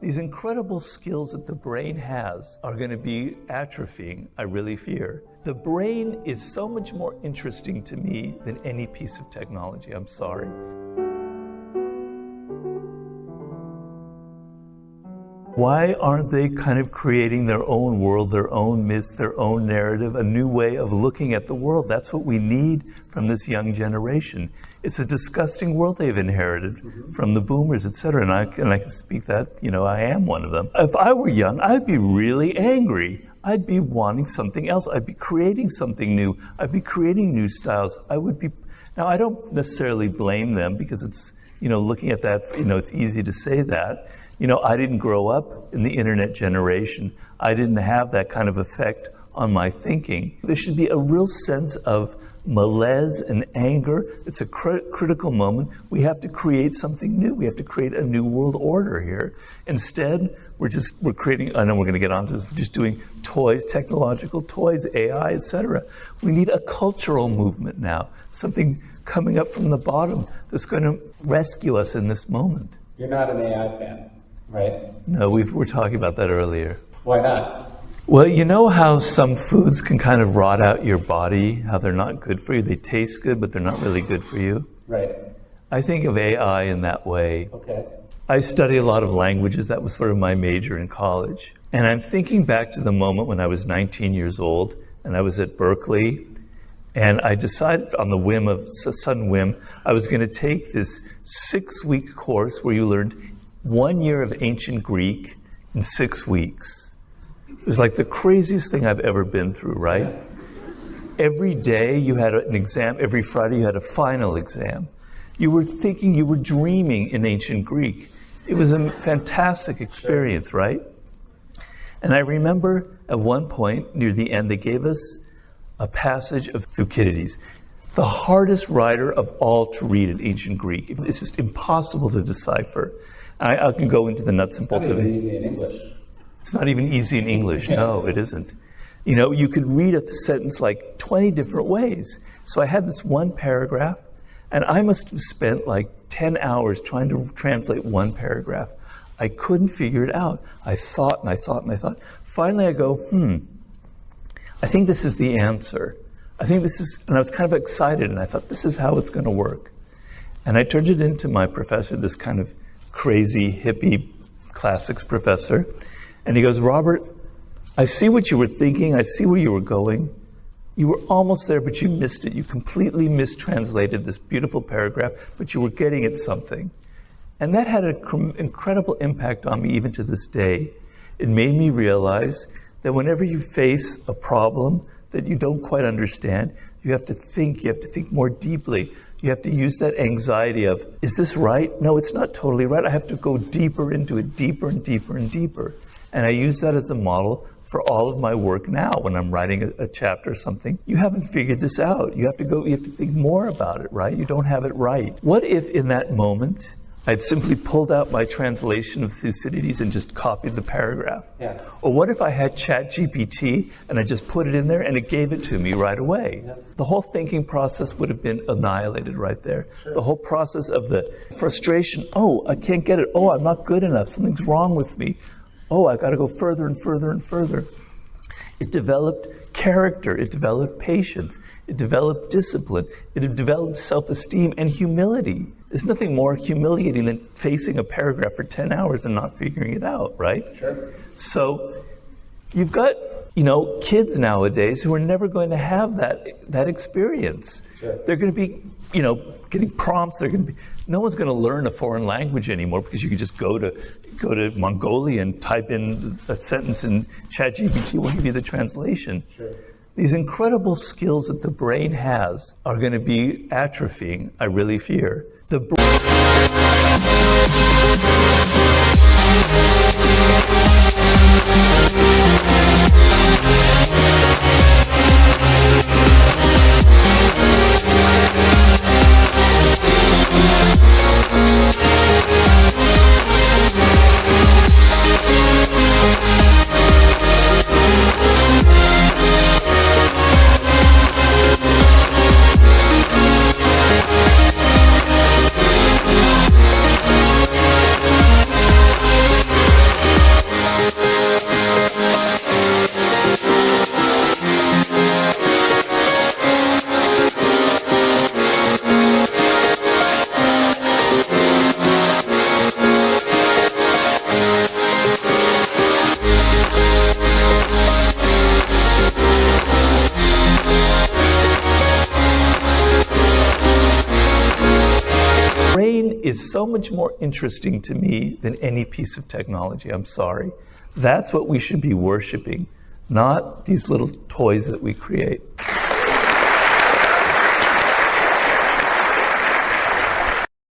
These incredible skills that the brain has are going to be atrophying, I really fear. The brain is so much more interesting to me than any piece of technology. I'm sorry. Why aren't they kind of creating their own world, their own myth, their own narrative, a new way of looking at the world? That's what we need from this young generation. It's a disgusting world they've inherited from the boomers, etc. And I can speak that, I am one of them. If I were young, I'd be really angry. I'd be wanting something else. I'd be creating something new. I'd be creating new styles. Now I don't necessarily blame them because it's, looking at that, it's easy to say that. I didn't grow up in the internet generation. I didn't have that kind of effect on my thinking. There should be a real sense of malaise and anger. It's a critical moment. We have to create something new. We have to create a new world order here. Instead, we're creating, I know we're going to get onto this, we're just doing toys, technological toys, AI, etc. We need a cultural movement now, something coming up from the bottom that's going to rescue us in this moment. You're not an AI fan, right? No, we were talking about that earlier. Why not? Well, you know how some foods can kind of rot out your body, how they're not good for you? They taste good, but they're not really good for you. Right. I think of AI in that way. Okay. I study a lot of languages. That was sort of my major in college. And I'm thinking back to the moment when I was 19 years old and I was at Berkeley. And I decided on the whim of a sudden whim, I was going to take this 6-week course where you learned 1 year of ancient Greek in 6 weeks. It was like the craziest thing I've ever been through, right? Yeah. Every day you had an exam, every Friday you had a final exam. You were thinking, you were dreaming in ancient Greek. It was a fantastic experience, right? And I remember at one point, near the end, they gave us a passage of Thucydides, the hardest writer of all to read in ancient Greek. It's just impossible to decipher. I can go into the nuts and bolts of it. It's not even easy in English. It's not even easy in English. No, it isn't. You could read a sentence like 20 different ways. So I had this one paragraph, and I must have spent like 10 hours trying to translate one paragraph. I couldn't figure it out. I thought and I thought and I thought. Finally I go, I think this is the answer. And I was kind of excited, and I thought, this is how it's going to work. And I turned it into my professor, this kind of crazy hippie classics professor. And he goes, Robert, I see what you were thinking. I see where you were going. You were almost there, but you missed it. You completely mistranslated this beautiful paragraph, but you were getting at something. And that had an incredible impact on me even to this day. It made me realize that whenever you face a problem that you don't quite understand, you have to think more deeply. You have to use that anxiety of, is this right? No, it's not totally right. I have to go deeper into it, deeper and deeper and deeper. And I use that as a model for all of my work now. When I'm writing a chapter or something, you haven't figured this out. You have to think more about it, right? You don't have it right. What if in that moment, I'd simply pulled out my translation of Thucydides and just copied the paragraph? Yeah. Or what if I had ChatGPT and I just put it in there and it gave it to me right away? Yeah. The whole thinking process would have been annihilated right there. Sure. The whole process of the frustration, I can't get it. I'm not good enough. Something's wrong with me. I got to go further and further and further. It developed character. It developed patience. It developed discipline. It developed self-esteem and humility. There's nothing more humiliating than facing a paragraph for 10 hours and not figuring it out, right? Sure. So you've got, kids nowadays who are never going to have that experience. Sure. They're going to be, getting prompts. No one's going to learn a foreign language anymore because you can just go to Mongolia and type in a sentence and ChatGPT will give you the translation. Sure. These incredible skills that the brain has are going to be atrophying, I really fear. is so much more interesting to me than any piece of technology. I'm sorry. That's what we should be worshiping, not these little toys that we create.